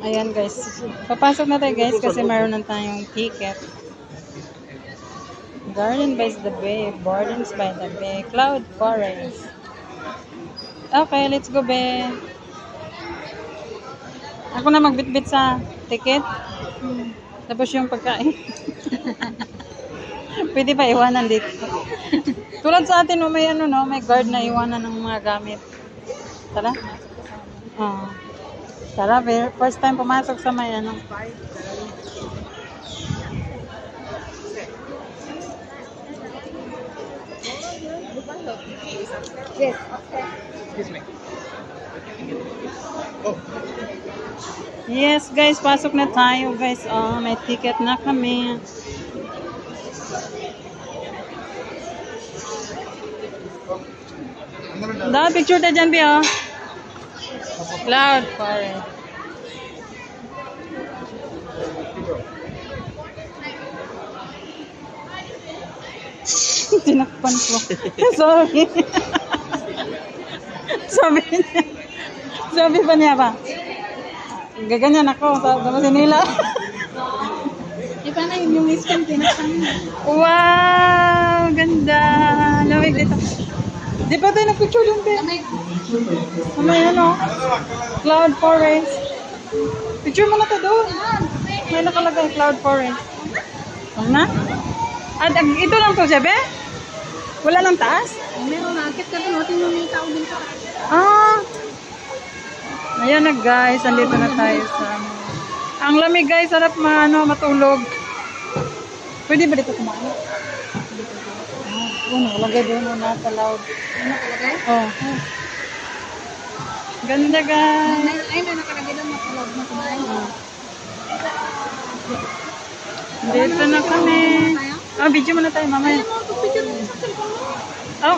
Ayan guys. Papasok na tayo guys kasi meron na tayong ticket. Garden by the Bay. Gardens by the Bay. Cloud Forest. Okay, let's go, be. Ako na magbitbit sa ticket. Tapos yung pagkain. Pwede ba iwanan dito? Tulad sa atin, may ano, no, may guard na iwanan ng mga gamit. Tara? Oo. Tara, first time pumasok sa may ano. Yes, okay. Excuse me. Oh. Yes, guys, pasok na tayo, guys. Oh, may ticket na kami. Da, picture tayo dyan, Pio. Cloud Forest. Tinakpan ko. Sorry. Sabi pa niya ba? Gaganyan ako. Sabi si Nila. Iba na yung skin tinakpan. Wow! Ganda! Lamig dito. Di pa tayo nag-picture dun, Pio? May ano? Cloud Forest. Picture mo na to doon. May nakalagay Cloud Forest. Huwag na? At ito lang to, Sebe? Wala lang taas? Meron na. Akit ka doon. Tingnan mo yung tao din ka. Ah! Ayan na guys. Andito na tayo sa... Ang lamig guys. Sarap matulog. Pwede ba dito kumain? Nakalagay doon na sa loud. Ano nakalagay? Oh. Ganda guys. Ay, na nakalagay doon. Matulog na kumain. Dito na kami. Ah, video muna tayo mamaya. Picture mo sa cellphone mo. Oh.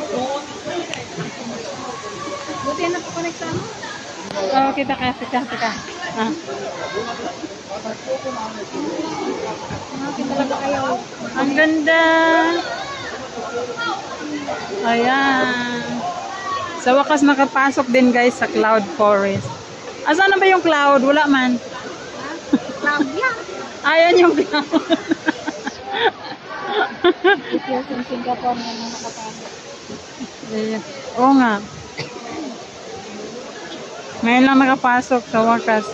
Buti yan napakonect sa ano? Oh, kita. Ah. Nakakit talaga kayo. Ang ganda. Ayan. Sa wakas nakapasok din guys sa Cloud Forest. Asan na ba yung cloud? Wala man. Cloud yan. Ayan yung cloud. Ito yung Singapore na nakapasok. Ayan. Oo nga. Ngayon lang nakapasok sa wakas.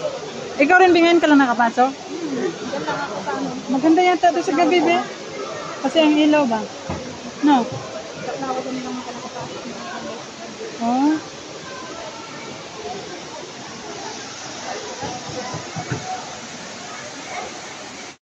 Ikaw rin bingayin ka lang nakapasok? Diyan lang ako sa ano. Maganda yata ito sa gabi, be. Kasi ang ilaw ba? No? Ba't na ako doon lang nakapasok. Oh,